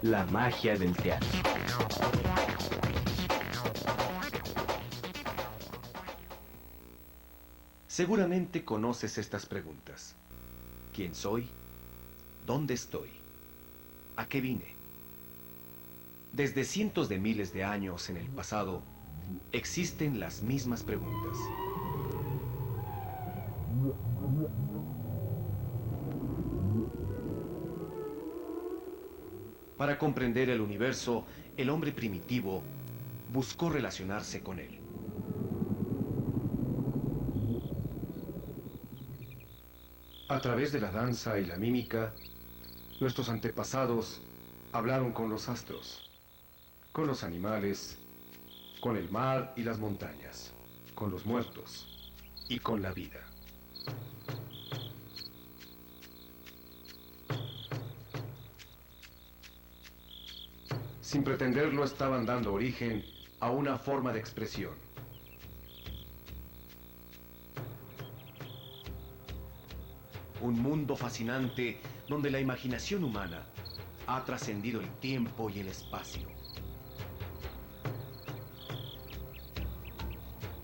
La magia del teatro. Seguramente conoces estas preguntas. ¿Quién soy? ¿Dónde estoy? ¿A qué vine? Desde cientos de miles de años en el pasado, existen las mismas preguntas. Para comprender el universo, el hombre primitivo buscó relacionarse con él. A través de la danza y la mímica, nuestros antepasados hablaron con los astros, con los animales, con el mar y las montañas, con los muertos y con la vida. Sin pretenderlo, estaban dando origen a una forma de expresión. Un mundo fascinante donde la imaginación humana ha trascendido el tiempo y el espacio.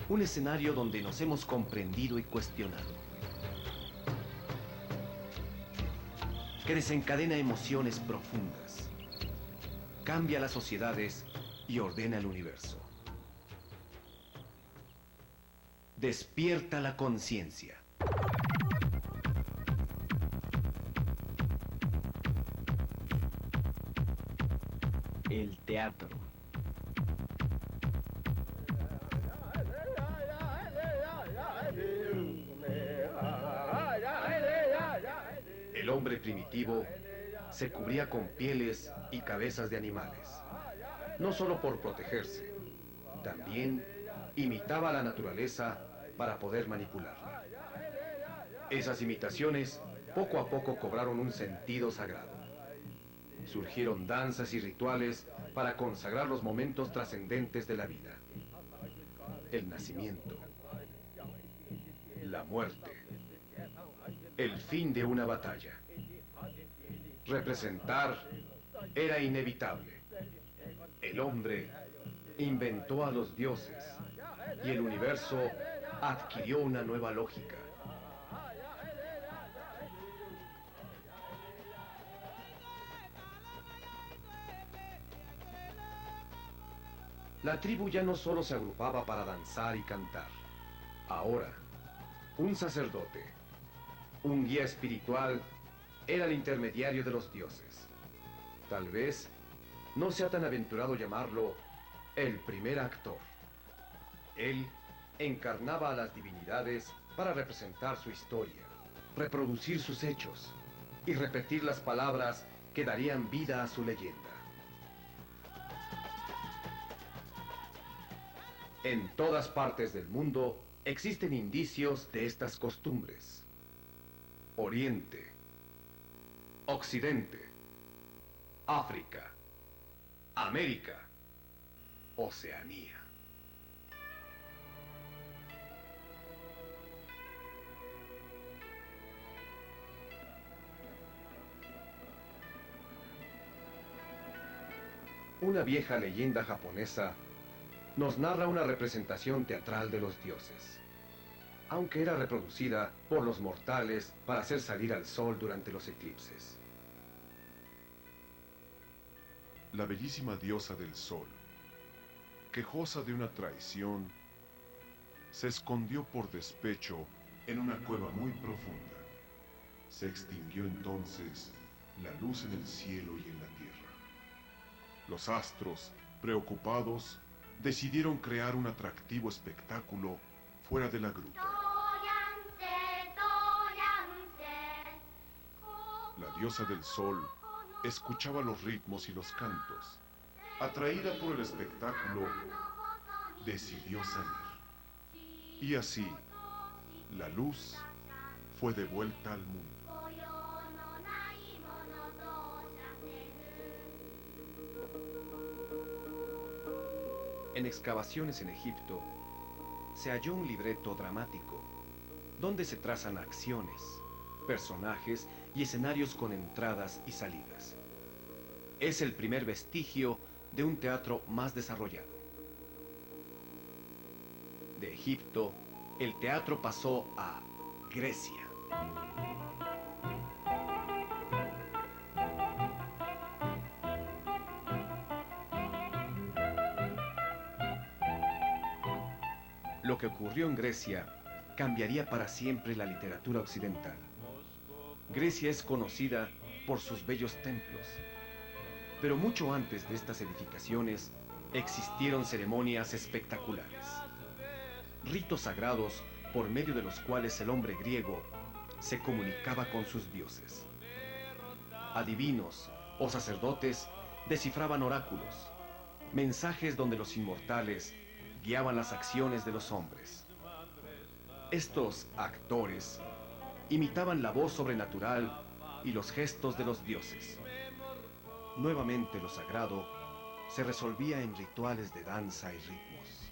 Un escenario donde nos hemos comprendido y cuestionado. Que desencadena emociones profundas. Cambia las sociedades y ordena el universo. Despierta la conciencia. El teatro. El hombre primitivo se cubría con pieles y cabezas de animales, no solo por protegerse, también imitaba a la naturaleza para poder manipularla. Esas imitaciones poco a poco cobraron un sentido sagrado. Surgieron danzas y rituales para consagrar los momentos trascendentes de la vida. El nacimiento, la muerte, el fin de una batalla. Representar era inevitable. El hombre inventó a los dioses y el universo adquirió una nueva lógica. La tribu ya no solo se agrupaba para danzar y cantar. Ahora, un sacerdote, un guía espiritual, era el intermediario de los dioses. Tal vez no sea tan aventurado llamarlo el primer actor. Él encarnaba a las divinidades para representar su historia, reproducir sus hechos y repetir las palabras que darían vida a su leyenda. En todas partes del mundo existen indicios de estas costumbres. Oriente, Occidente, África, América, Oceanía. Una vieja leyenda japonesa nos narra una representación teatral de los dioses, aunque era reproducida por los mortales para hacer salir al sol durante los eclipses. La bellísima diosa del sol, quejosa de una traición, se escondió por despecho en una cueva muy profunda. Se extinguió entonces la luz en el cielo y en la tierra. Los astros, preocupados, decidieron crear un atractivo espectáculo fuera de la gruta. La diosa del sol escuchaba los ritmos y los cantos. Atraída por el espectáculo, decidió salir. Y así, la luz fue devuelta al mundo. En excavaciones en Egipto, se halló un libreto dramático, donde se trazan acciones, personajes y escenarios con entradas y salidas. es el primer vestigio de un teatro más desarrollado. De Egipto, el teatro pasó a Grecia. Lo que ocurrió en Grecia cambiaría para siempre la literatura occidental. Grecia es conocida por sus bellos templos, pero mucho antes de estas edificaciones existieron ceremonias espectaculares, ritos sagrados por medio de los cuales el hombre griego se comunicaba con sus dioses. Adivinos o sacerdotes descifraban oráculos, mensajes donde los inmortales guiaban las acciones de los hombres. Estos actores imitaban la voz sobrenatural y los gestos de los dioses. Nuevamente lo sagrado se resolvía en rituales de danza y ritmos.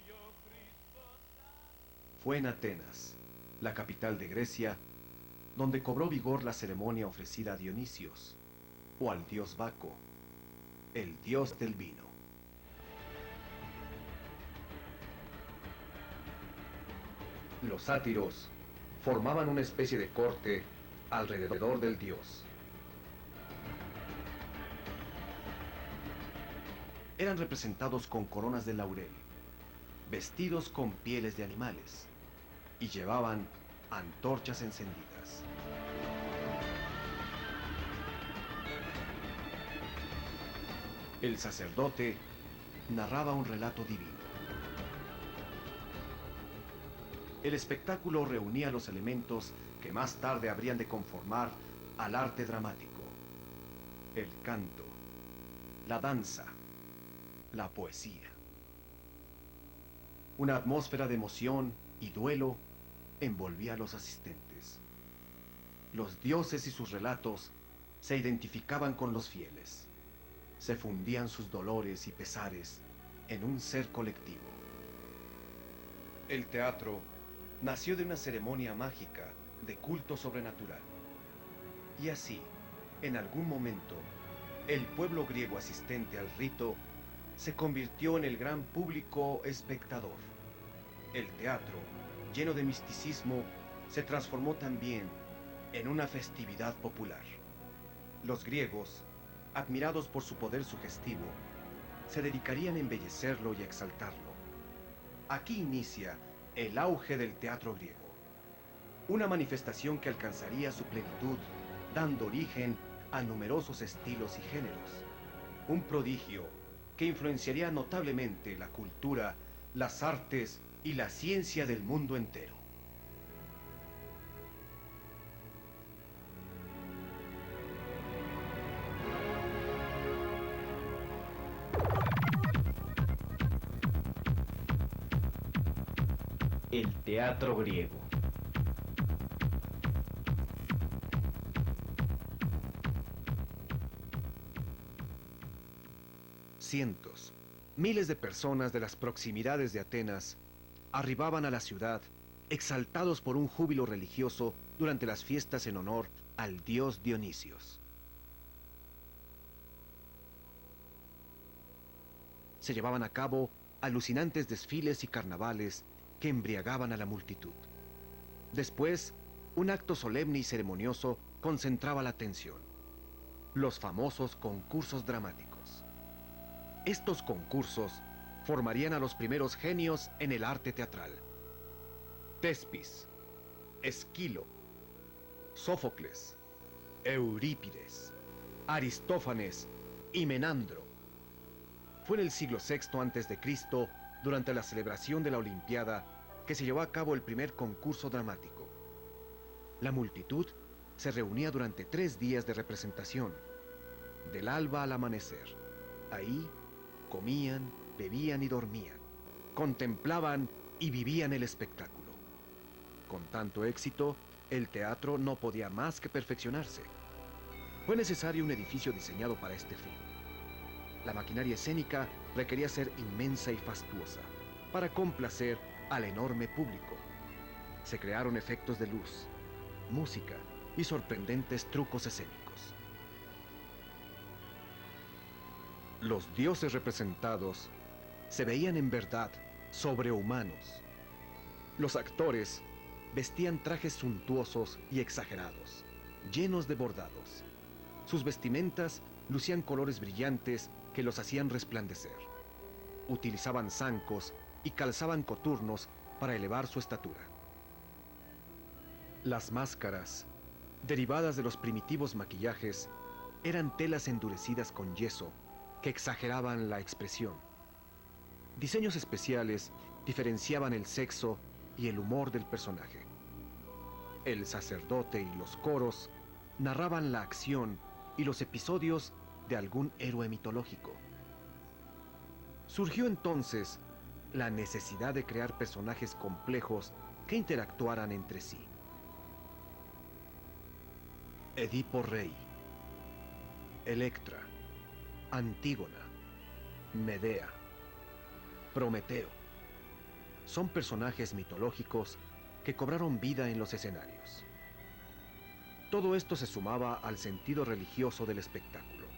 Fue en Atenas, la capital de Grecia, donde cobró vigor la ceremonia ofrecida a Dionisios, o al dios Baco, el dios del vino. Los sátiros formaban una especie de corte alrededor del dios. Eran representados con coronas de laurel, vestidos con pieles de animales, y llevaban antorchas encendidas. El sacerdote narraba un relato divino. El espectáculo reunía los elementos que más tarde habrían de conformar al arte dramático: el canto, la danza, la poesía. Una atmósfera de emoción y duelo envolvía a los asistentes. Los dioses y sus relatos se identificaban con los fieles. Se fundían sus dolores y pesares en un ser colectivo. El teatro nació de una ceremonia mágica de culto sobrenatural. Y así, en algún momento, el pueblo griego asistente al rito se convirtió en el gran público espectador. El teatro, lleno de misticismo, se transformó también en una festividad popular. Los griegos, admirados por su poder sugestivo, se dedicarían a embellecerlo y a exaltarlo. Aquí inicia el auge del teatro griego, una manifestación que alcanzaría su plenitud, dando origen a numerosos estilos y géneros. Un prodigio que influenciaría notablemente la cultura, las artes y la ciencia del mundo entero. El teatro griego. Cientos, miles de personas de las proximidades de Atenas arribaban a la ciudad exaltados por un júbilo religioso durante las fiestas en honor al dios Dionisios. Se llevaban a cabo alucinantes desfiles y carnavales que embriagaban a la multitud. Después, un acto solemne y ceremonioso concentraba la atención: los famosos concursos dramáticos. Estos concursos formarían a los primeros genios en el arte teatral: Tespis, Esquilo, Sófocles, Eurípides, Aristófanes y Menandro. Fue en el siglo VI a.C., durante la celebración de la Olimpiada, que se llevó a cabo el primer concurso dramático. La multitud se reunía durante 3 días de representación, del alba al amanecer. Ahí comían, bebían y dormían, contemplaban y vivían el espectáculo. Con tanto éxito, el teatro no podía más que perfeccionarse. Fue necesario un edificio diseñado para este fin. La maquinaria escénica requería ser inmensa y fastuosa para complacer al enorme público. Se crearon efectos de luz, música y sorprendentes trucos escénicos. Los dioses representados se veían en verdad sobrehumanos. Los actores vestían trajes suntuosos y exagerados, llenos de bordados. Sus vestimentas lucían colores brillantes que los hacían resplandecer. Utilizaban zancos y calzaban coturnos para elevar su estatura. Las máscaras, derivadas de los primitivos maquillajes, eran telas endurecidas con yeso que exageraban la expresión. Diseños especiales diferenciaban el sexo y el humor del personaje. El sacerdote y los coros narraban la acción y los episodios de algún héroe mitológico. Surgió entonces la necesidad de crear personajes complejos que interactuaran entre sí. Edipo Rey, Electra, Antígona, Medea, Prometeo. Son personajes mitológicos que cobraron vida en los escenarios. Todo esto se sumaba al sentido religioso del espectáculo.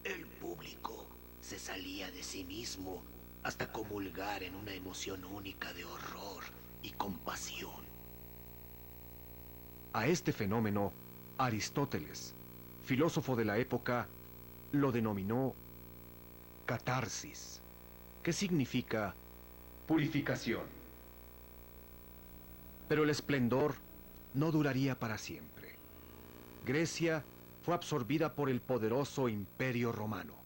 El público se salía de sí mismo hasta comulgar en una emoción única de horror y compasión. A este fenómeno, Aristóteles, filósofo de la época, lo denominó catarsis, que significa purificación. Pero el esplendor no duraría para siempre. Grecia fue absorbida por el poderoso Imperio Romano.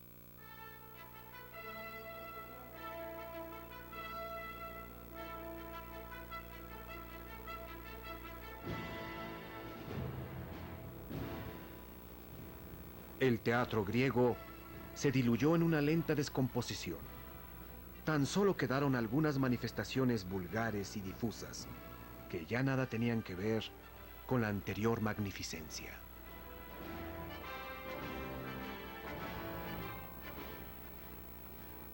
El teatro griego se diluyó en una lenta descomposición. Tan solo quedaron algunas manifestaciones vulgares y difusas, que ya nada tenían que ver con la anterior magnificencia.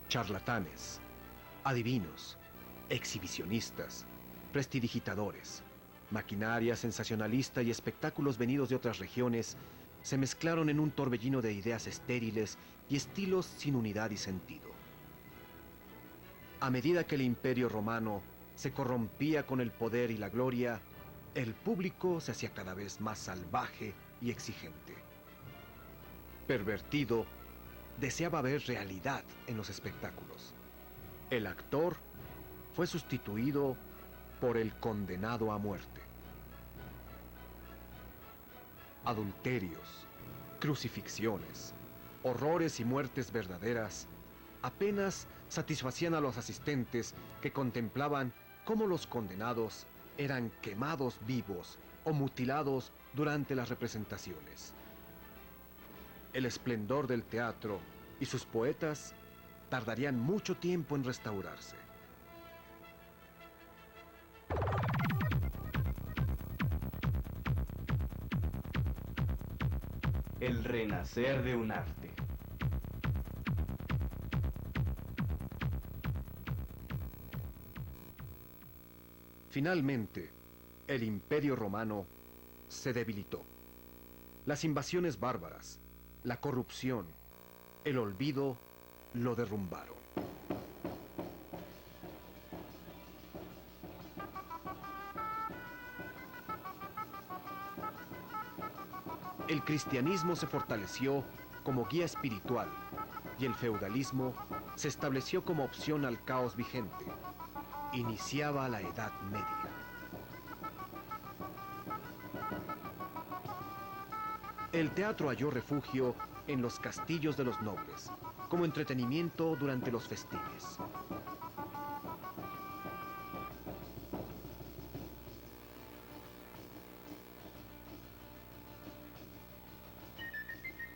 Charlatanes, adivinos, exhibicionistas, prestidigitadores, maquinaria sensacionalista y espectáculos venidos de otras regiones se mezclaron en un torbellino de ideas estériles y estilos sin unidad y sentido. A medida que el Imperio Romano se corrompía con el poder y la gloria, el público se hacía cada vez más salvaje y exigente. Pervertido, deseaba ver realidad en los espectáculos. El actor fue sustituido por el condenado a muerte. Adulterios, crucifixiones, horrores y muertes verdaderas apenas satisfacían a los asistentes que contemplaban cómo los condenados eran quemados vivos o mutilados durante las representaciones. El esplendor del teatro y sus poetas tardarían mucho tiempo en restaurarse. El renacer de un arte. Finalmente, el Imperio Romano se debilitó. Las invasiones bárbaras, la corrupción, el olvido lo derrumbaron. El cristianismo se fortaleció como guía espiritual y el feudalismo se estableció como opción al caos vigente. Iniciaba la Edad Media. El teatro halló refugio en los castillos de los nobles, como entretenimiento durante los festines.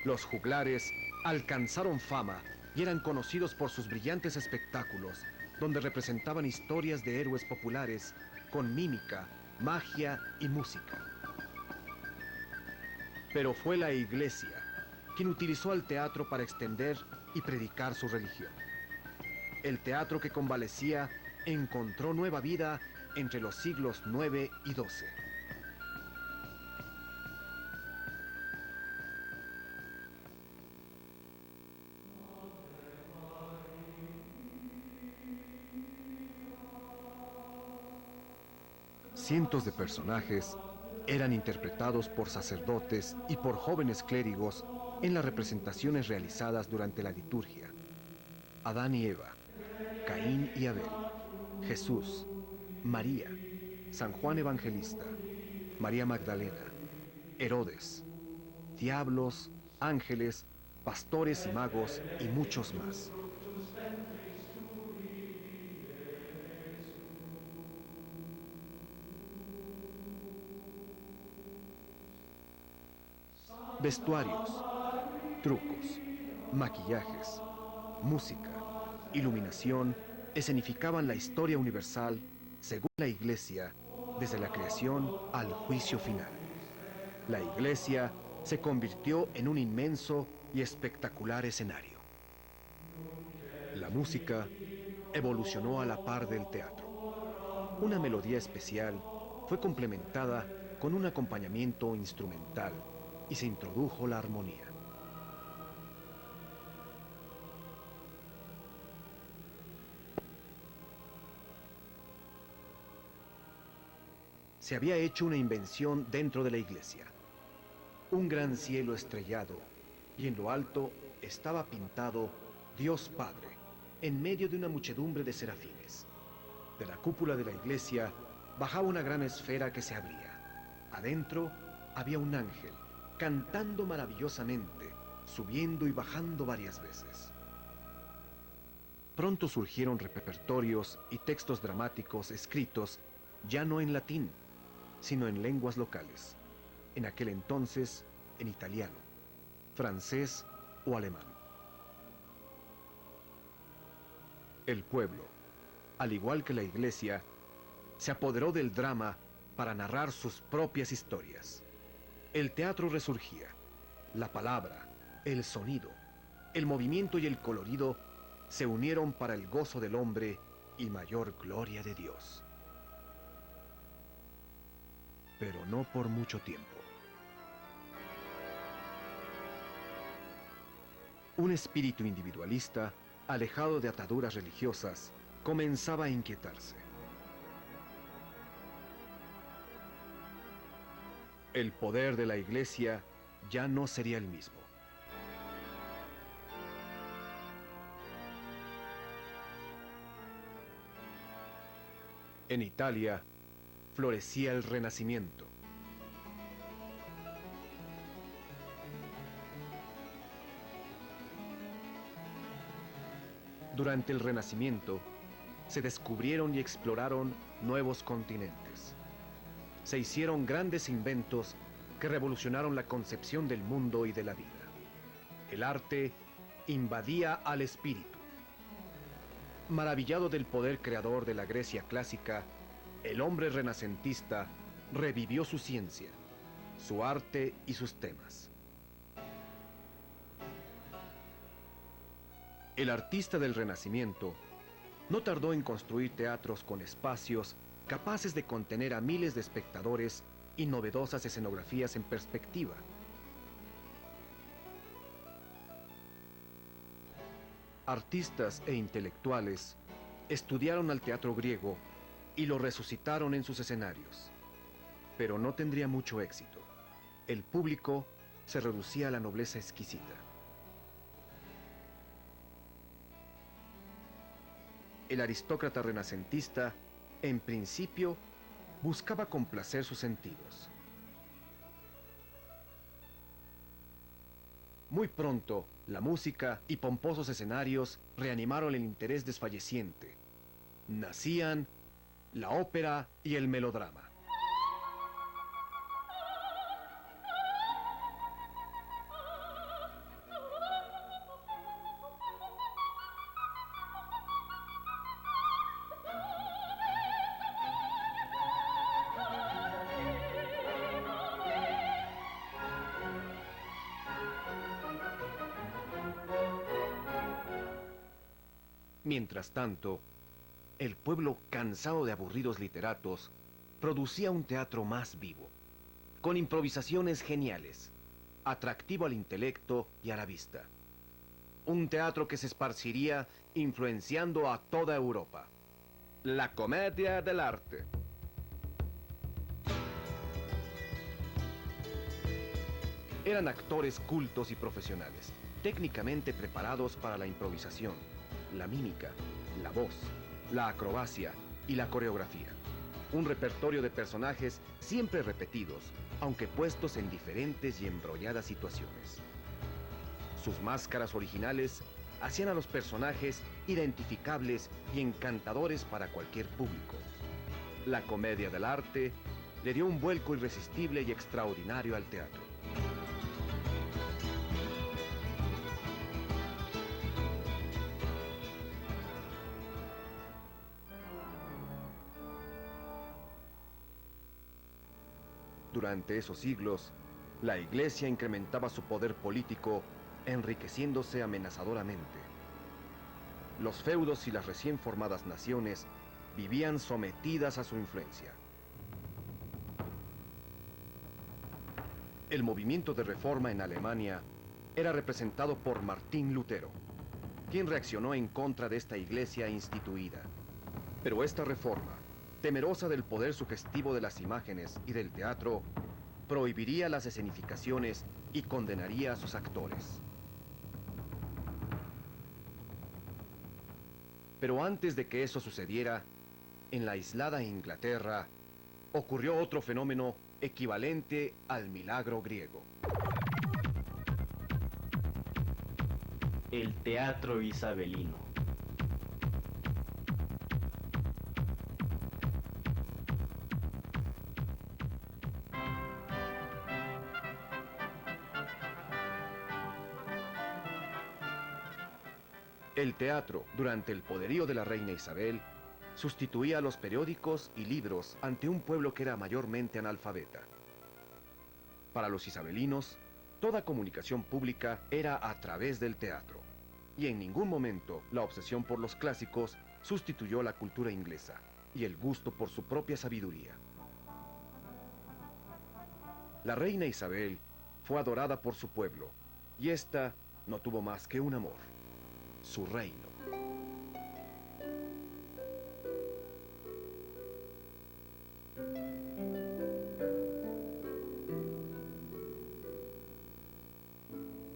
Los juglares alcanzaron fama y eran conocidos por sus brillantes espectáculos, donde representaban historias de héroes populares con mímica, magia y música. Pero fue la Iglesia quien utilizó al teatro para extender y predicar su religión. El teatro que convalecía encontró nueva vida entre los siglos IX y XII. Cientos de personajes eran interpretados por sacerdotes y por jóvenes clérigos en las representaciones realizadas durante la liturgia. Adán y Eva, Caín y Abel, Jesús, María, San Juan Evangelista, María Magdalena, Herodes, diablos, ángeles, pastores y magos y muchos más. Vestuarios, trucos, maquillajes, música, iluminación escenificaban la historia universal según la Iglesia desde la creación al juicio final. La Iglesia se convirtió en un inmenso y espectacular escenario. La música evolucionó a la par del teatro. Una melodía especial fue complementada con un acompañamiento instrumental y se introdujo la armonía. Se había hecho una invención dentro de la iglesia. Un gran cielo estrellado, y en lo alto estaba pintado Dios Padre, en medio de una muchedumbre de serafines. De la cúpula de la iglesia bajaba una gran esfera que se abría. Adentro había un ángel, cantando maravillosamente, subiendo y bajando varias veces. Pronto surgieron repertorios y textos dramáticos escritos ya no en latín, sino en lenguas locales, en aquel entonces en italiano, francés o alemán. El pueblo, al igual que la iglesia, se apoderó del drama para narrar sus propias historias. El teatro resurgía. La palabra, el sonido, el movimiento y el colorido se unieron para el gozo del hombre y mayor gloria de Dios. Pero no por mucho tiempo. Un espíritu individualista, alejado de ataduras religiosas, comenzaba a inquietarse. El poder de la iglesia ya no sería el mismo. En Italia florecía el Renacimiento. Durante el Renacimiento se descubrieron y exploraron nuevos continentes. Se hicieron grandes inventos que revolucionaron la concepción del mundo y de la vida. El arte invadía al espíritu. Maravillado del poder creador de la Grecia clásica, el hombre renacentista revivió su ciencia, su arte y sus temas. El artista del Renacimiento no tardó en construir teatros con espacios capaces de contener a miles de espectadores y novedosas escenografías en perspectiva. Artistas e intelectuales estudiaron al teatro griego y lo resucitaron en sus escenarios. Pero no tendría mucho éxito. El público se reducía a la nobleza exquisita. El aristócrata renacentista, en principio, buscaba complacer sus sentidos. Muy pronto, la música y pomposos escenarios reanimaron el interés desfalleciente. Nacían la ópera y el melodrama. Mientras tanto, el pueblo, cansado de aburridos literatos, producía un teatro más vivo, con improvisaciones geniales, atractivo al intelecto y a la vista. Un teatro que se esparciría influenciando a toda Europa. La comedia dell'arte. Eran actores cultos y profesionales, técnicamente preparados para la improvisación, la mímica, la voz, la acrobacia y la coreografía. Un repertorio de personajes siempre repetidos, aunque puestos en diferentes y embrolladas situaciones. Sus máscaras originales hacían a los personajes identificables y encantadores para cualquier público. La comedia dell'arte le dio un vuelco irresistible y extraordinario al teatro. Durante esos siglos, la Iglesia incrementaba su poder político, enriqueciéndose amenazadoramente. Los feudos y las recién formadas naciones vivían sometidas a su influencia. El movimiento de reforma en Alemania era representado por Martín Lutero, quien reaccionó en contra de esta iglesia instituida. Pero esta reforma, temerosa del poder sugestivo de las imágenes y del teatro, prohibiría las escenificaciones y condenaría a sus actores. Pero antes de que eso sucediera, en la aislada Inglaterra, ocurrió otro fenómeno equivalente al milagro griego. El teatro isabelino. El teatro, durante el poderío de la reina Isabel, sustituía a los periódicos y libros ante un pueblo que era mayormente analfabeta. Para los isabelinos, toda comunicación pública era a través del teatro, y en ningún momento la obsesión por los clásicos sustituyó la cultura inglesa y el gusto por su propia sabiduría. La reina Isabel fue adorada por su pueblo, y ésta no tuvo más que un amor: su reino.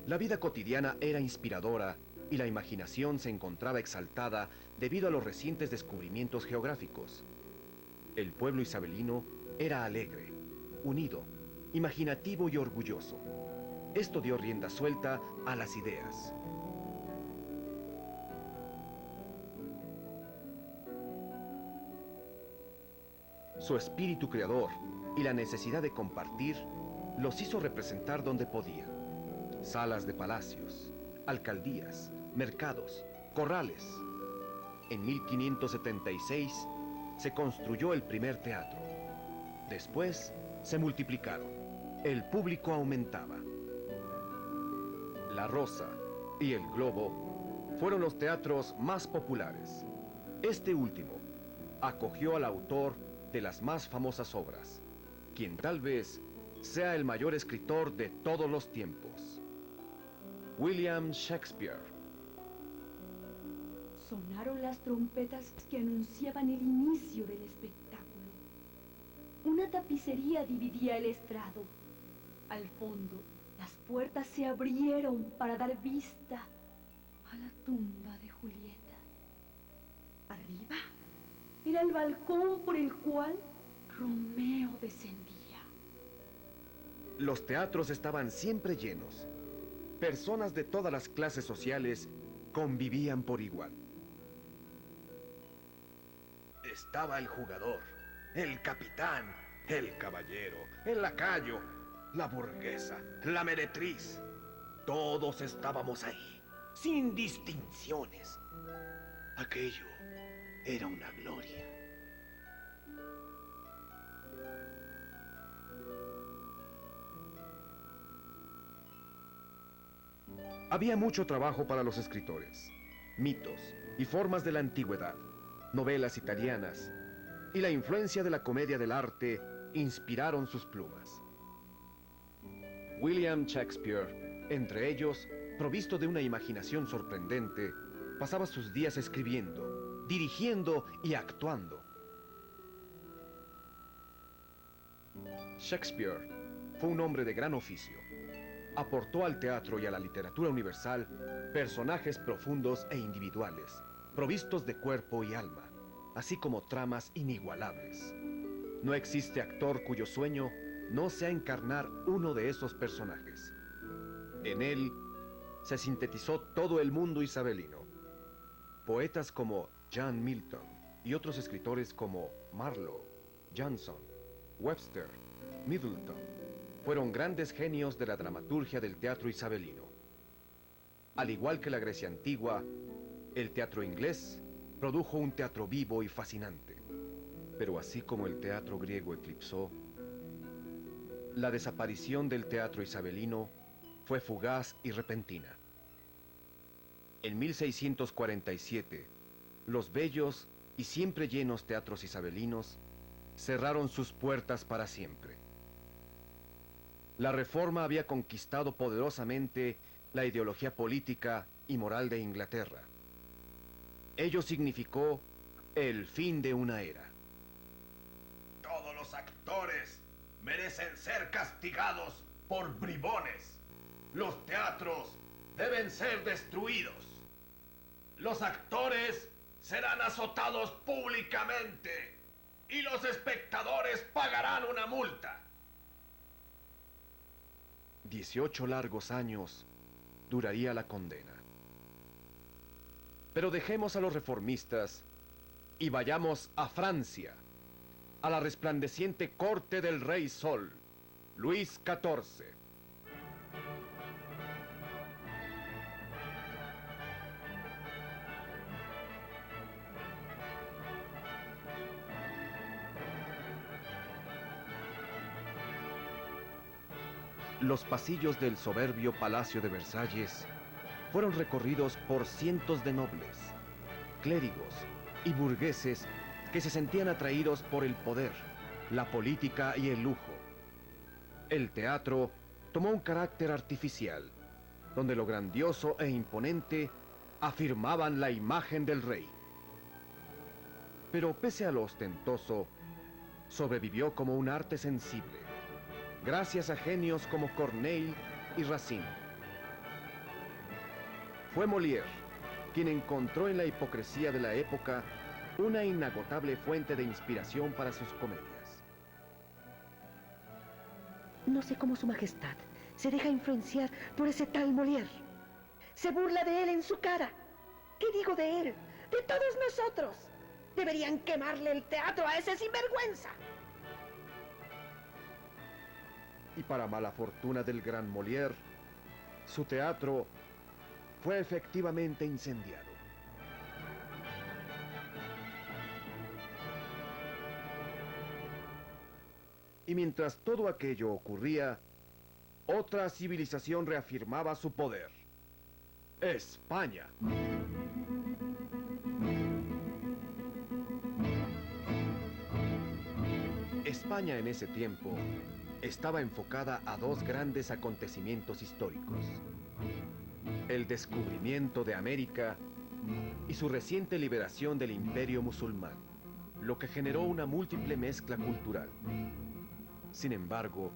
La vida cotidiana era inspiradora y la imaginación se encontraba exaltada debido a los recientes descubrimientos geográficos. El pueblo isabelino era alegre, unido, imaginativo y orgulloso. Esto dio rienda suelta a las ideas. Su espíritu creador y la necesidad de compartir los hizo representar donde podían. Salas de palacios, alcaldías, mercados, corrales. En 1576 se construyó el primer teatro. Después se multiplicaron. El público aumentaba. La Rosa y el Globo fueron los teatros más populares. Este último acogió al autor de las más famosas obras, quien tal vez sea el mayor escritor de todos los tiempos: William Shakespeare. Sonaron las trompetas que anunciaban el inicio del espectáculo. Una tapicería dividía el estrado. Al fondo, las puertas se abrieron para dar vista a la tumba de Julieta. Arriba era el balcón por el cual Romeo descendía. Los teatros estaban siempre llenos. Personas de todas las clases sociales convivían por igual. Estaba el jugador, el capitán, el caballero, el lacayo, la burguesa, la meretriz. Todos estábamos ahí, sin distinciones. Aquello era una gloria. Había mucho trabajo para los escritores, mitos y formas de la antigüedad, novelas italianas y la influencia de la comedia del arte inspiraron sus plumas. William Shakespeare, entre ellos, provisto de una imaginación sorprendente, pasaba sus días escribiendo, dirigiendo y actuando. Shakespeare fue un hombre de gran oficio. Aportó al teatro y a la literatura universal personajes profundos e individuales, provistos de cuerpo y alma, así como tramas inigualables. No existe actor cuyo sueño no sea encarnar uno de esos personajes. En él se sintetizó todo el mundo isabelino. Poetas como John Milton y otros escritores como Marlowe, Johnson, Webster, Middleton, fueron grandes genios de la dramaturgia del teatro isabelino. Al igual que la Grecia antigua, el teatro inglés produjo un teatro vivo y fascinante. Pero así como el teatro griego eclipsó, la desaparición del teatro isabelino fue fugaz y repentina. En 1647, los bellos y siempre llenos teatros isabelinos cerraron sus puertas para siempre. La Reforma había conquistado poderosamente la ideología política y moral de Inglaterra. Ello significó el fin de una era. Todos los actores merecen ser castigados por bribones. Los teatros deben ser destruidos. Los actores serán azotados públicamente y los espectadores pagarán una multa. 18 largos años duraría la condena. Pero dejemos a los reformistas y vayamos a Francia, a la resplandeciente corte del Rey Sol, Luis XIV. Los pasillos del soberbio Palacio de Versalles fueron recorridos por cientos de nobles, clérigos y burgueses que se sentían atraídos por el poder, la política y el lujo. El teatro tomó un carácter artificial, donde lo grandioso e imponente afirmaban la imagen del rey. Pero pese a lo ostentoso, sobrevivió como un arte sensible, gracias a genios como Corneille y Racine. Fue Molière quien encontró en la hipocresía de la época una inagotable fuente de inspiración para sus comedias. No sé cómo Su Majestad se deja influenciar por ese tal Molière. Se burla de él en su cara. ¿Qué digo de él? De todos nosotros. Deberían quemarle el teatro a ese sinvergüenza. Y para mala fortuna del gran Molière, su teatro fue efectivamente incendiado. Y mientras todo aquello ocurría, otra civilización reafirmaba su poder: España. España en ese tiempo estaba enfocada a dos grandes acontecimientos históricos: el descubrimiento de América y su reciente liberación del Imperio musulmán, lo que generó una múltiple mezcla cultural. Sin embargo,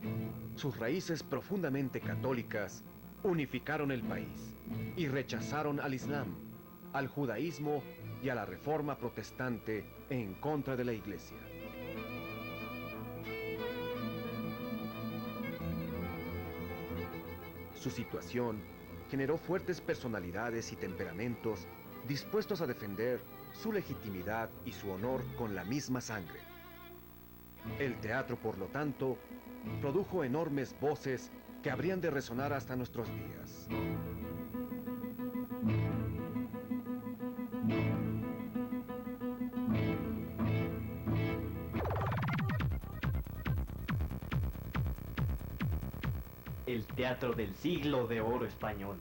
sus raíces profundamente católicas unificaron el país y rechazaron al Islam, al judaísmo y a la reforma protestante en contra de la Iglesia. Su situación generó fuertes personalidades y temperamentos dispuestos a defender su legitimidad y su honor con la misma sangre. El teatro, por lo tanto, produjo enormes voces que habrían de resonar hasta nuestros días. El teatro del siglo de oro español.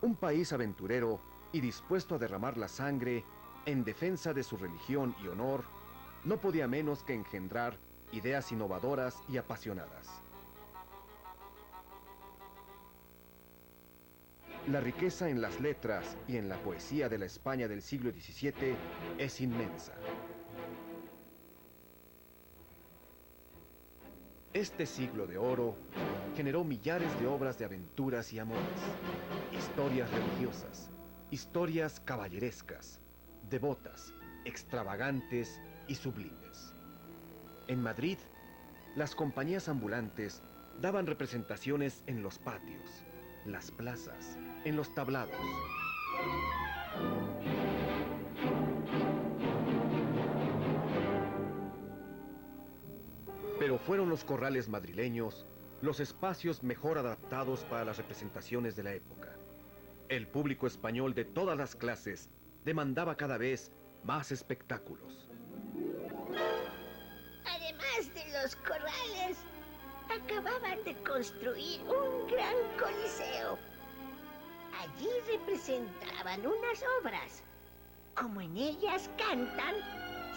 Un país aventurero y dispuesto a derramar la sangre en defensa de su religión y honor, no podía menos que engendrar ideas innovadoras y apasionadas. La riqueza en las letras y en la poesía de la España del siglo XVII es inmensa. Este siglo de oro generó millares de obras de aventuras y amores, historias religiosas, historias caballerescas, devotas, extravagantes y sublimes. En Madrid, las compañías ambulantes daban representaciones en los patios, las plazas, en los tablados. Pero fueron los corrales madrileños los espacios mejor adaptados para las representaciones de la época. El público español de todas las clases demandaba cada vez más espectáculos. Además de los corrales, acababan de construir un gran coliseo. Allí representaban unas obras. Como en ellas cantan,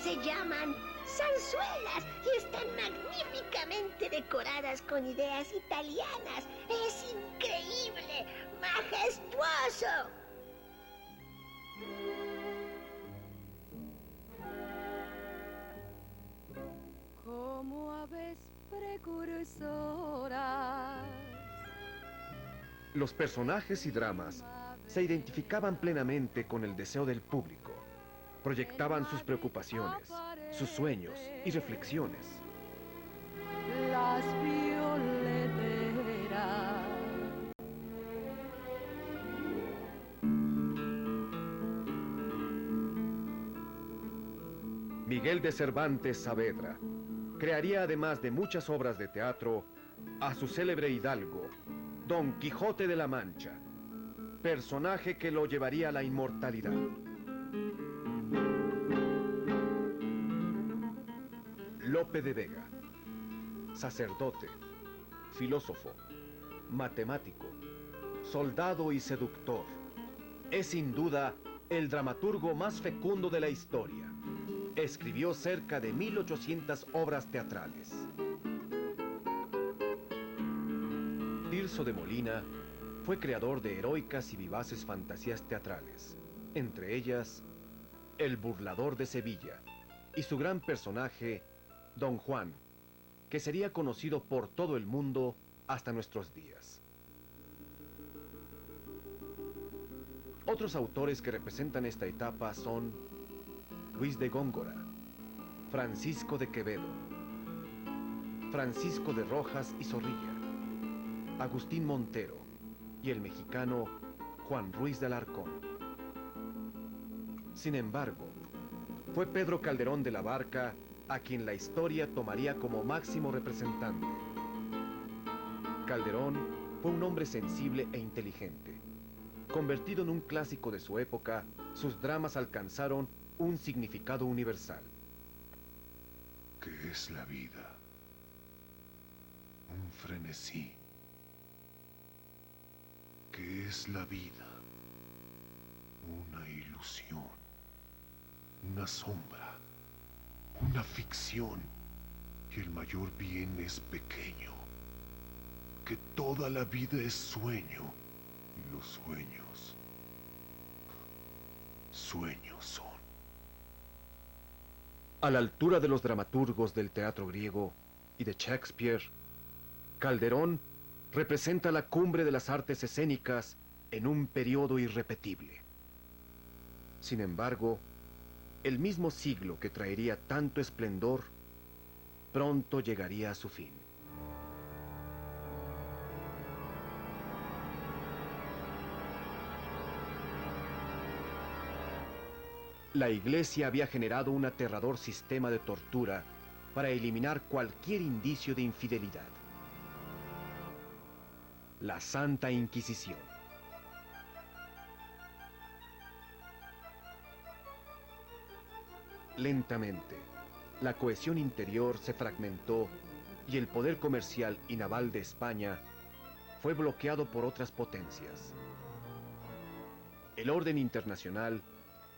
se llaman zarzuelas y están magníficamente decoradas con ideas italianas. ¡Es increíble! ¡Majestuoso! Como aves precursoras. Los personajes y dramas se identificaban plenamente con el deseo del público. Proyectaban sus preocupaciones, sus sueños y reflexiones. Las violeteras. Miguel de Cervantes Saavedra crearía, además de muchas obras de teatro, a su célebre hidalgo, Don Quijote de la Mancha, personaje que lo llevaría a la inmortalidad. Lope de Vega, sacerdote, filósofo, matemático, soldado y seductor, es sin duda el dramaturgo más fecundo de la historia. Escribió cerca de 1800 obras teatrales. Tirso de Molina fue creador de heroicas y vivaces fantasías teatrales, entre ellas El burlador de Sevilla y su gran personaje, Don Juan, que sería conocido por todo el mundo hasta nuestros días. Otros autores que representan esta etapa son Luis de Góngora, Francisco de Quevedo, Francisco de Rojas y Zorrilla, Agustín Montero y el mexicano Juan Ruiz de Alarcón. Sin embargo, fue Pedro Calderón de la Barca a quien la historia tomaría como máximo representante. Calderón fue un hombre sensible e inteligente. Convertido en un clásico de su época, sus dramas alcanzaron un significado universal. ¿Qué es la vida? Un frenesí. ¿Qué es la vida? Una ilusión, una sombra, una ficción, y el mayor bien es pequeño, que toda la vida es sueño, y los sueños son. A la altura de los dramaturgos del teatro griego y de Shakespeare, Calderón representa la cumbre de las artes escénicas en un periodo irrepetible. Sin embargo, el mismo siglo que traería tanto esplendor, pronto llegaría a su fin. La Iglesia había generado un aterrador sistema de tortura para eliminar cualquier indicio de infidelidad. La Santa Inquisición. Lentamente, la cohesión interior se fragmentó y el poder comercial y naval de España fue bloqueado por otras potencias. el orden internacional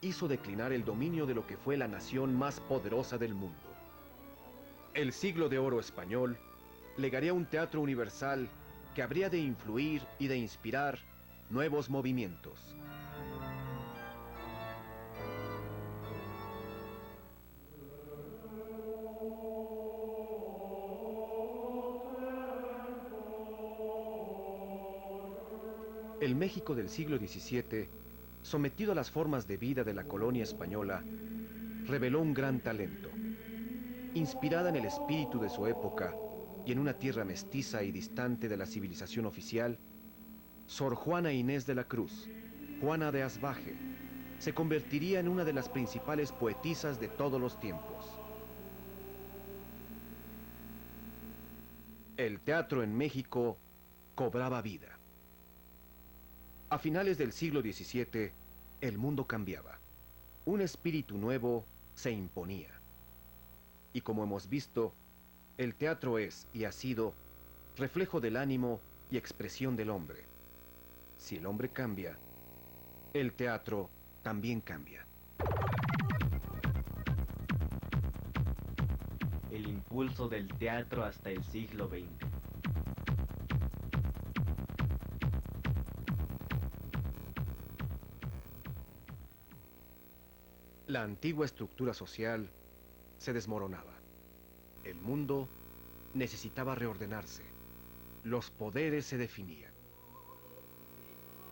hizo declinar el dominio de lo que fue la nación más poderosa del mundo. El siglo de oro español legaría un teatro universal que habría de influir y de inspirar nuevos movimientos. El México del siglo XVII, sometido a las formas de vida de la colonia española, reveló un gran talento. Inspirada en el espíritu de su época y en una tierra mestiza y distante de la civilización oficial, Sor Juana Inés de la Cruz, Juana de Asbaje, se convertiría en una de las principales poetisas de todos los tiempos. El teatro en México cobraba vida. A finales del siglo XVII, el mundo cambiaba. Un espíritu nuevo se imponía. Y como hemos visto, el teatro es y ha sido reflejo del ánimo y expresión del hombre. Si el hombre cambia, el teatro también cambia. El impulso del teatro hasta el siglo XX. La antigua estructura social se desmoronaba. El mundo necesitaba reordenarse. Los poderes se definían.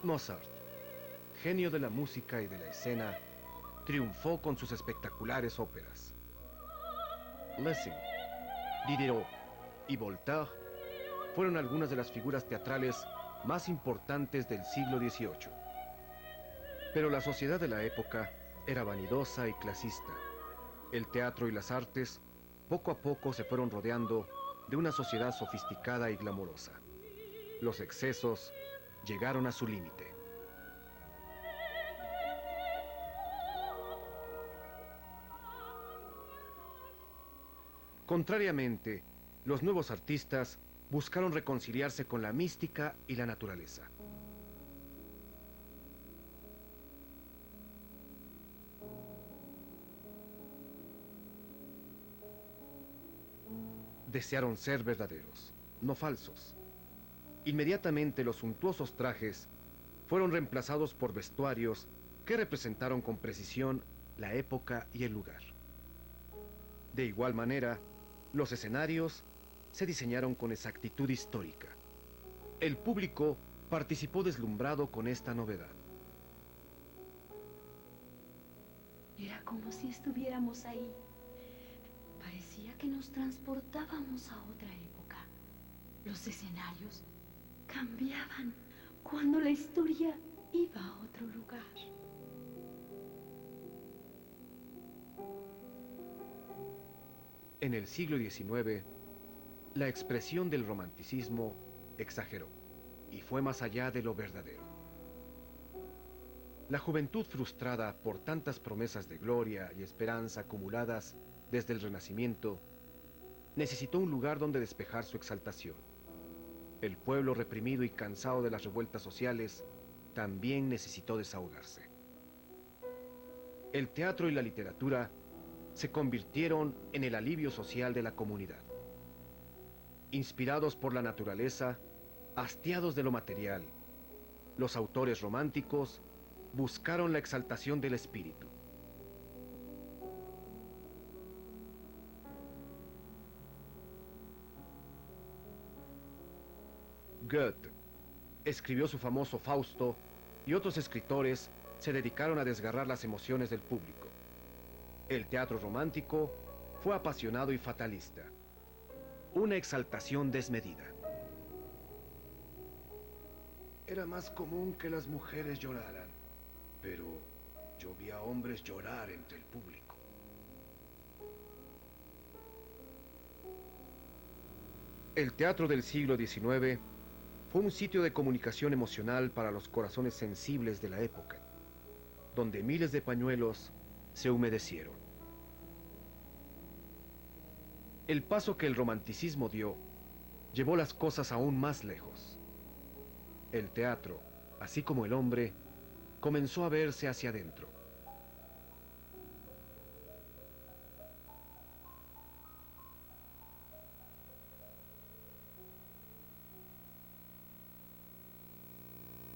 Mozart, genio de la música y de la escena, triunfó con sus espectaculares óperas. Lessing, Diderot y Voltaire fueron algunas de las figuras teatrales más importantes del siglo XVIII. Pero la sociedad de la época era vanidosa y clasista. El teatro y las artes poco a poco se fueron rodeando de una sociedad sofisticada y glamorosa. Los excesos llegaron a su límite. Contrariamente, los nuevos artistas buscaron reconciliarse con la mística y la naturaleza. Desearon ser verdaderos, no falsos. Inmediatamente los suntuosos trajes fueron reemplazados por vestuarios que representaron con precisión la época y el lugar. De igual manera, los escenarios se diseñaron con exactitud histórica. El público participó deslumbrado con esta novedad. Era como si estuviéramos ahí. Parecía que nos transportábamos a otra época. Los escenarios cambiaban cuando la historia iba a otro lugar. En el siglo XIX, la expresión del romanticismo exageró y fue más allá de lo verdadero. La juventud frustrada por tantas promesas de gloria y esperanza acumuladas desde el Renacimiento, necesitó un lugar donde despejar su exaltación. El pueblo reprimido y cansado de las revueltas sociales también necesitó desahogarse. El teatro y la literatura se convirtieron en el alivio social de la comunidad. Inspirados por la naturaleza, hastiados de lo material, los autores románticos buscaron la exaltación del espíritu. Goethe escribió su famoso Fausto y otros escritores se dedicaron a desgarrar las emociones del público. El teatro romántico fue apasionado y fatalista, una exaltación desmedida. Era más común que las mujeres lloraran, pero yo vi a hombres llorar entre el público. El teatro del siglo XIX fue un sitio de comunicación emocional para los corazones sensibles de la época, donde miles de pañuelos se humedecieron. El paso que el romanticismo dio llevó las cosas aún más lejos. El teatro, así como el hombre, comenzó a verse hacia adentro.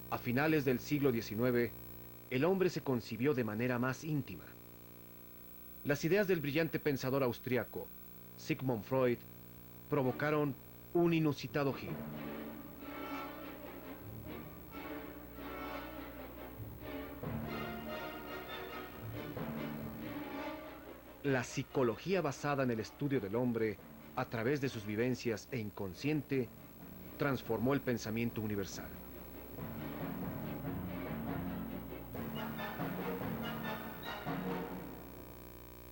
A finales del siglo XIX, el hombre se concibió de manera más íntima. Las ideas del brillante pensador austriaco, Sigmund Freud, provocaron un inusitado giro. La psicología basada en el estudio del hombre a través de sus vivencias e inconsciente transformó el pensamiento universal.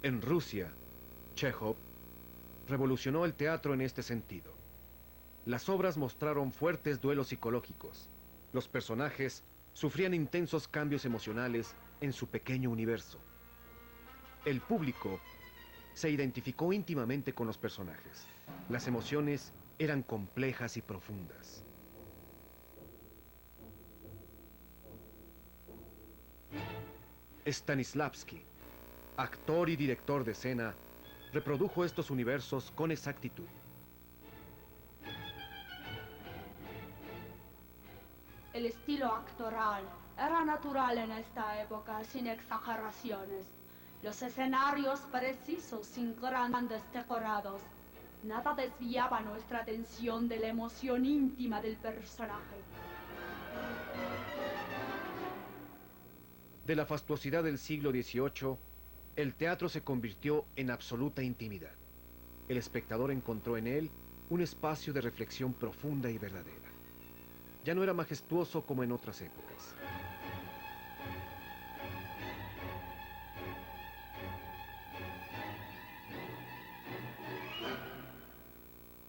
En Rusia, Chekhov revolucionó el teatro en este sentido. Las obras mostraron fuertes duelos psicológicos. Los personajes sufrían intensos cambios emocionales en su pequeño universo. El público se identificó íntimamente con los personajes. Las emociones eran complejas y profundas. Stanislavski, actor y director de escena, reprodujo estos universos con exactitud. El estilo actoral era natural en esta época, sin exageraciones. Los escenarios precisos, sin grandes decorados. Nada desviaba nuestra atención de la emoción íntima del personaje. De la fastuosidad del siglo XVIII, el teatro se convirtió en absoluta intimidad. El espectador encontró en él un espacio de reflexión profunda y verdadera. Ya no era majestuoso como en otras épocas.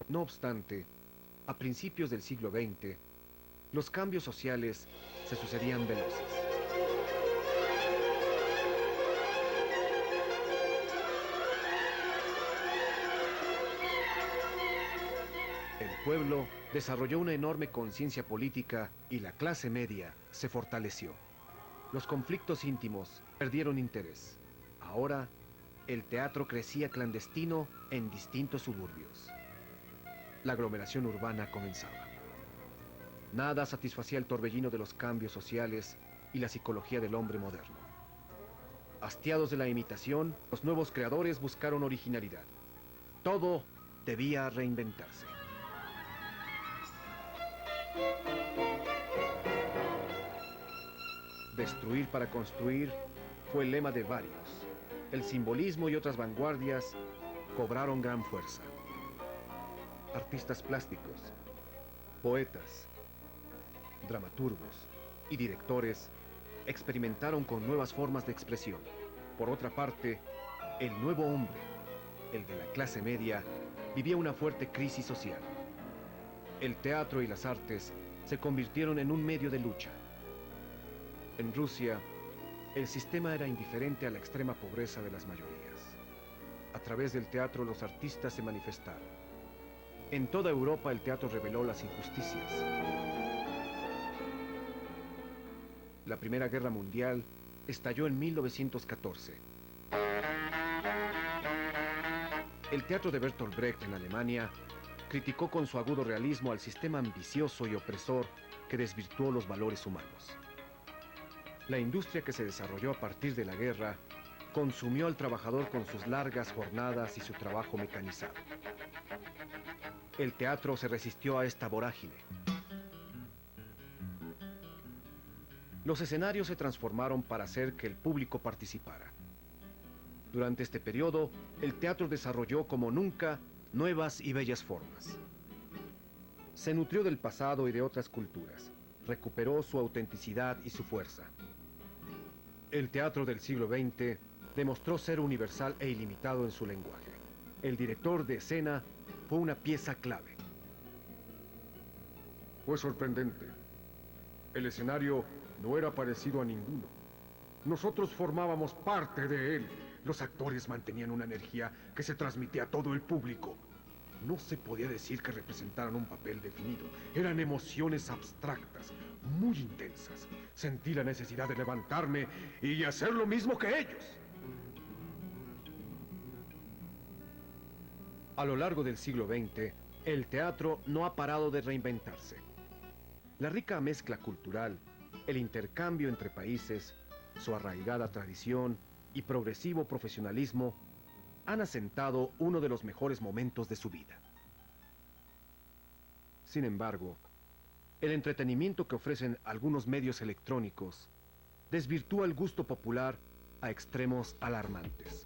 No obstante, a principios del siglo XX, los cambios sociales se sucedían veloces. El pueblo desarrolló una enorme conciencia política y la clase media se fortaleció. Los conflictos íntimos perdieron interés. Ahora, el teatro crecía clandestino en distintos suburbios. La aglomeración urbana comenzaba. Nada satisfacía el torbellino de los cambios sociales y la psicología del hombre moderno. Hastiados de la imitación, los nuevos creadores buscaron originalidad. Todo debía reinventarse. Destruir para construir fue el lema de varios. El simbolismo y otras vanguardias cobraron gran fuerza. Artistas plásticos, poetas, dramaturgos y directores experimentaron con nuevas formas de expresión. Por otra parte, el nuevo hombre, el de la clase media, vivía una fuerte crisis social. El teatro y las artes se convirtieron en un medio de lucha. En Rusia, el sistema era indiferente a la extrema pobreza de las mayorías. A través del teatro los artistas se manifestaron. En toda Europa el teatro reveló las injusticias. La Primera Guerra Mundial estalló en 1914. El teatro de Bertolt Brecht en Alemania criticó con su agudo realismo al sistema ambicioso y opresor que desvirtuó los valores humanos. La industria que se desarrolló a partir de la guerra consumió al trabajador con sus largas jornadas y su trabajo mecanizado. El teatro se resistió a esta vorágine. Los escenarios se transformaron para hacer que el público participara. Durante este periodo, el teatro desarrolló como nunca nuevas y bellas formas. Se nutrió del pasado y de otras culturas. Recuperó su autenticidad y su fuerza. El teatro del siglo XX demostró ser universal e ilimitado en su lenguaje. El director de escena fue una pieza clave. Fue sorprendente. El escenario no era parecido a ninguno. Nosotros formábamos parte de él. Los actores mantenían una energía que se transmitía a todo el público. No se podía decir que representaran un papel definido. Eran emociones abstractas, muy intensas. Sentí la necesidad de levantarme y hacer lo mismo que ellos. A lo largo del siglo XX, el teatro no ha parado de reinventarse. La rica mezcla cultural, el intercambio entre países, su arraigada tradición y progresivo profesionalismo han asentado uno de los mejores momentos de su vida. Sin embargo, el entretenimiento que ofrecen algunos medios electrónicos desvirtúa el gusto popular a extremos alarmantes.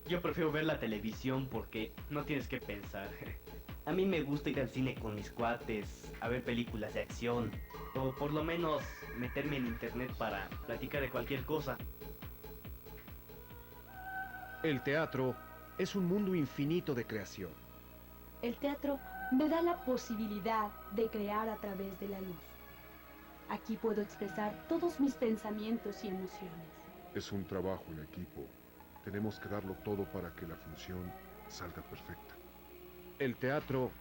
Yo prefiero ver la televisión porque no tienes que pensar. A mí me gusta ir al cine con mis cuates, a ver películas de acción, o por lo menos meterme en internet para platicar de cualquier cosa. El teatro es un mundo infinito de creación. El teatro me da la posibilidad de crear a través de la luz. Aquí puedo expresar todos mis pensamientos y emociones. Es un trabajo en equipo. Tenemos que darlo todo para que la función salga perfecta. El teatro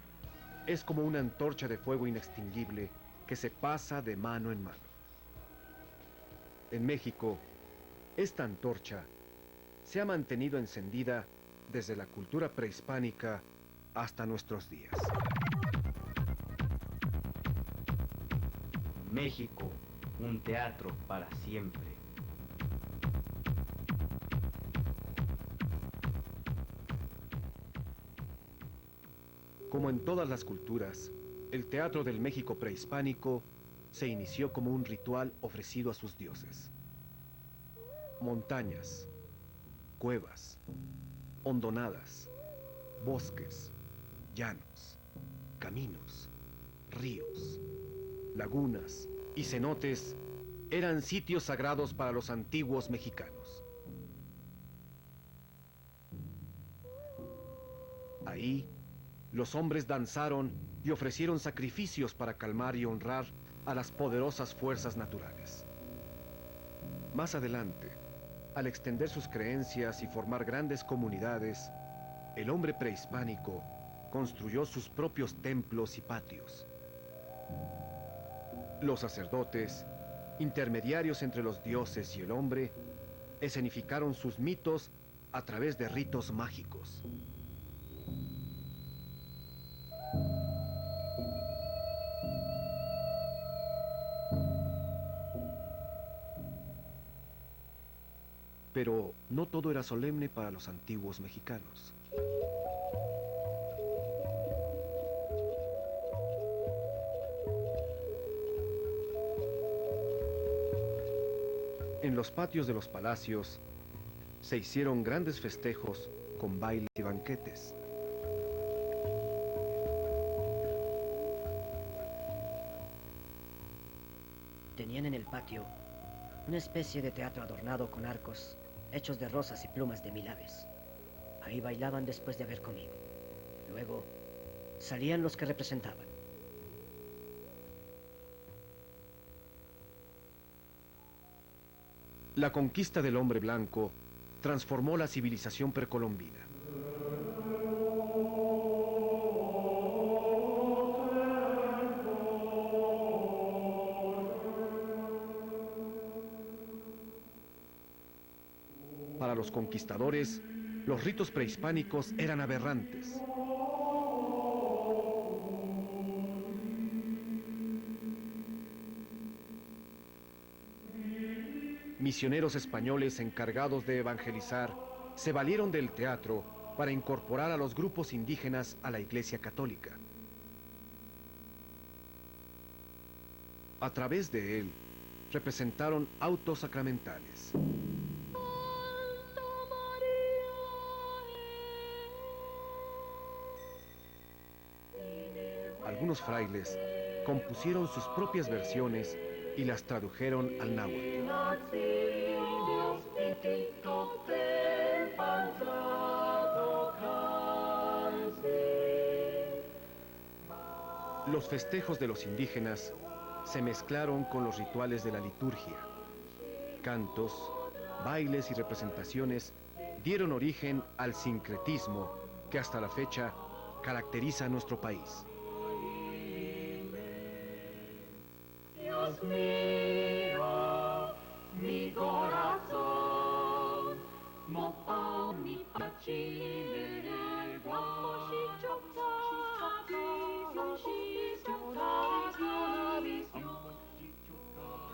es como una antorcha de fuego inextinguible que se pasa de mano en mano. En México, esta antorcha se ha mantenido encendida desde la cultura prehispánica hasta nuestros días. México, un teatro para siempre. Como en todas las culturas, el teatro del México prehispánico se inició como un ritual ofrecido a sus dioses. Montañas, cuevas, hondonadas, bosques, llanos, caminos, ríos, lagunas y cenotes eran sitios sagrados para los antiguos mexicanos. Ahí, los hombres danzaron y ofrecieron sacrificios para calmar y honrar a las poderosas fuerzas naturales. Más adelante, al extender sus creencias y formar grandes comunidades, el hombre prehispánico construyó sus propios templos y patios. Los sacerdotes, intermediarios entre los dioses y el hombre, escenificaron sus mitos a través de ritos mágicos. Pero no todo era solemne para los antiguos mexicanos. En los patios de los palacios se hicieron grandes festejos con bailes y banquetes. Tenían en el patio una especie de teatro adornado con arcos hechos de rosas y plumas de 1000 aves. Ahí bailaban después de haber comido. Luego salían los que representaban. La conquista del hombre blanco transformó la civilización precolombina. Para los conquistadores, los ritos prehispánicos eran aberrantes. Misioneros españoles encargados de evangelizar se valieron del teatro para incorporar a los grupos indígenas a la Iglesia Católica. A través de él, representaron autos sacramentales. Algunos frailes compusieron sus propias versiones y las tradujeron al náhuatl. Los festejos de los indígenas se mezclaron con los rituales de la liturgia. Cantos, bailes y representaciones dieron origen al sincretismo que hasta la fecha caracteriza a nuestro país. Dios mío, mi corazón,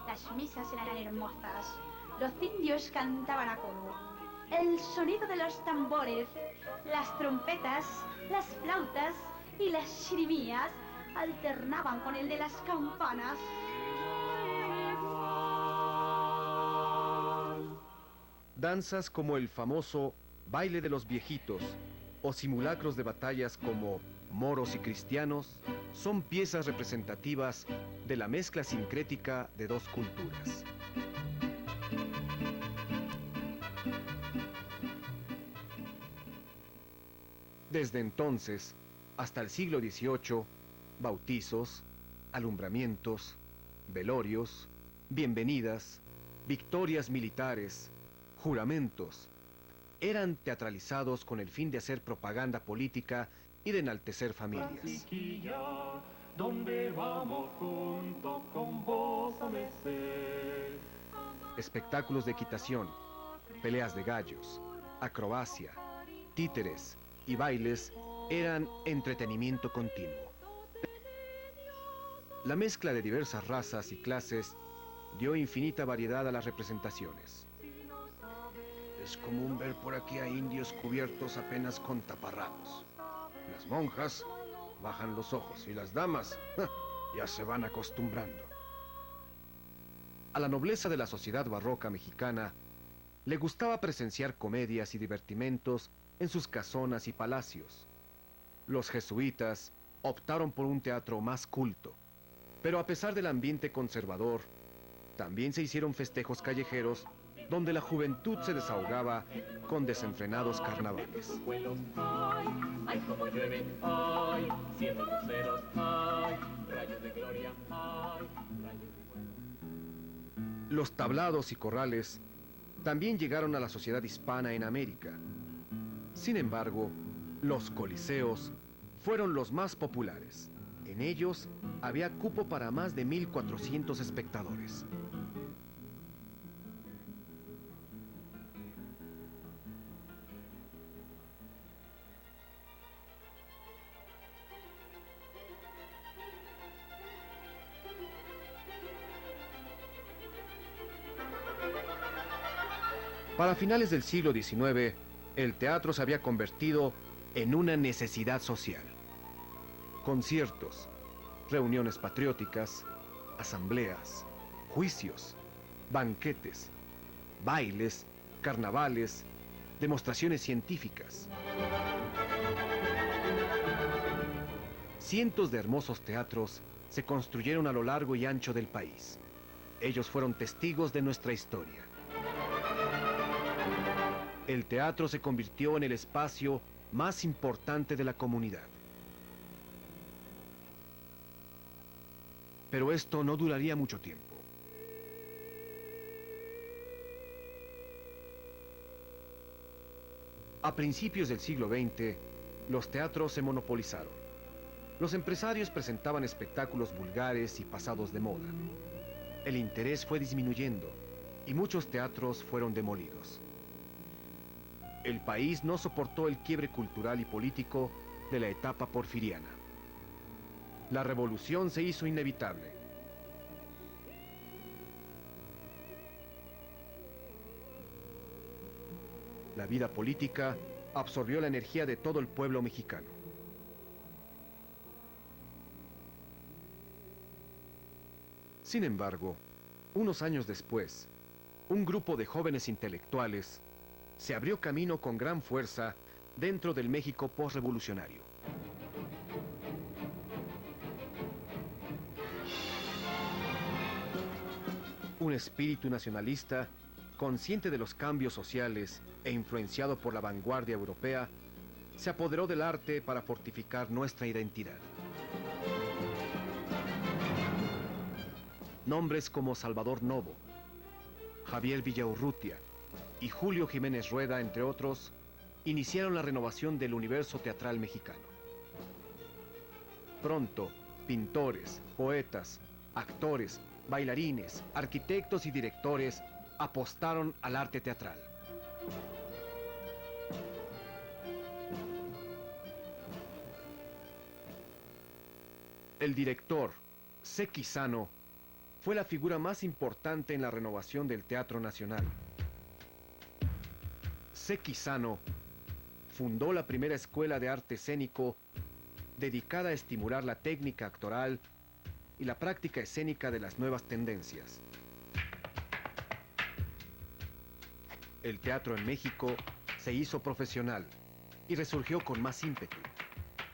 Las misas eran hermosas, los indios cantaban a coro. El sonido de los tambores, las trompetas, las flautas y las chirimías alternaban con el de las campanas. Danzas como el famoso baile de los viejitos o simulacros de batallas como moros y cristianos son piezas representativas de la mezcla sincrética de dos culturas. Desde entonces, hasta el siglo XVIII, bautizos, alumbramientos, velorios, bienvenidas, victorias militares, juramentos, eran teatralizados con el fin de hacer propaganda política y de enaltecer familias. donde vamos juntos con vos a mecer. Espectáculos de equitación, peleas de gallos, acrobacia, títeres y bailes eran entretenimiento continuo. La mezcla de diversas razas y clases dio infinita variedad a las representaciones. Es común ver por aquí a indios cubiertos apenas con taparrabos. Las monjas bajan los ojos y las damas ya se van acostumbrando. A la nobleza de la sociedad barroca mexicana le gustaba presenciar comedias y divertimentos en sus casonas y palacios. Los jesuitas optaron por un teatro más culto, pero a pesar del ambiente conservador, también se hicieron festejos callejeros donde la juventud se desahogaba con desenfrenados carnavales. Ay, como llueve, ay, 7 luceros, ay, rayos de gloria, ay, rayos de fuego. Los tablados y corrales también llegaron a la sociedad hispana en América. Sin embargo, los coliseos fueron los más populares. En ellos había cupo para más de 1,400 espectadores. Para finales del siglo XIX, el teatro se había convertido en una necesidad social. Conciertos, reuniones patrióticas, asambleas, juicios, banquetes, bailes, carnavales, demostraciones científicas. Cientos de hermosos teatros se construyeron a lo largo y ancho del país. Ellos fueron testigos de nuestra historia. El teatro se convirtió en el espacio más importante de la comunidad. Pero esto no duraría mucho tiempo. A principios del siglo XX, los teatros se monopolizaron. Los empresarios presentaban espectáculos vulgares y pasados de moda. El interés fue disminuyendo y muchos teatros fueron demolidos. El país no soportó el quiebre cultural y político de la etapa porfiriana. La revolución se hizo inevitable. La vida política absorbió la energía de todo el pueblo mexicano. Sin embargo, unos años después, un grupo de jóvenes intelectuales se abrió camino con gran fuerza dentro del México postrevolucionario. Un espíritu nacionalista, consciente de los cambios sociales e influenciado por la vanguardia europea, se apoderó del arte para fortificar nuestra identidad. Nombres como Salvador Novo, Javier Villaurrutia y Julio Jiménez Rueda, entre otros, iniciaron la renovación del universo teatral mexicano. Pronto, pintores, poetas, actores, bailarines, arquitectos y directores apostaron al arte teatral. El director, Seki Sano, fue la figura más importante en la renovación del Teatro Nacional. Seki Sano fundó la primera escuela de arte escénico dedicada a estimular la técnica actoral y la práctica escénica de las nuevas tendencias. El teatro en México se hizo profesional y resurgió con más ímpetu,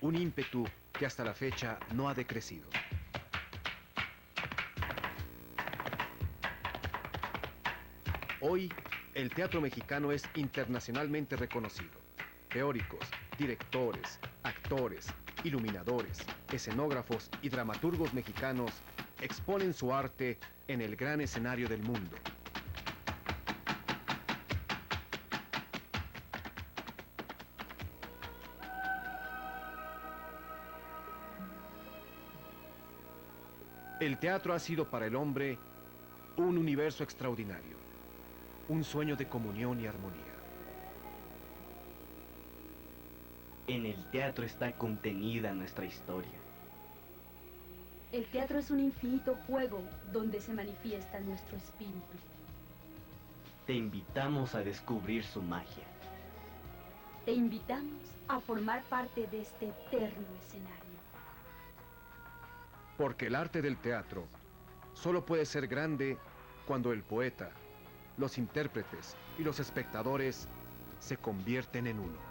un ímpetu que hasta la fecha no ha decrecido. Hoy, el teatro mexicano es internacionalmente reconocido. Teóricos, directores, actores, iluminadores, escenógrafos y dramaturgos mexicanos exponen su arte en el gran escenario del mundo. El teatro ha sido para el hombre un universo extraordinario, un sueño de comunión y armonía. En el teatro está contenida nuestra historia. El teatro es un infinito juego donde se manifiesta nuestro espíritu. Te invitamos a descubrir su magia. Te invitamos a formar parte de este eterno escenario. Porque el arte del teatro solo puede ser grande cuando el poeta, los intérpretes y los espectadores se convierten en uno.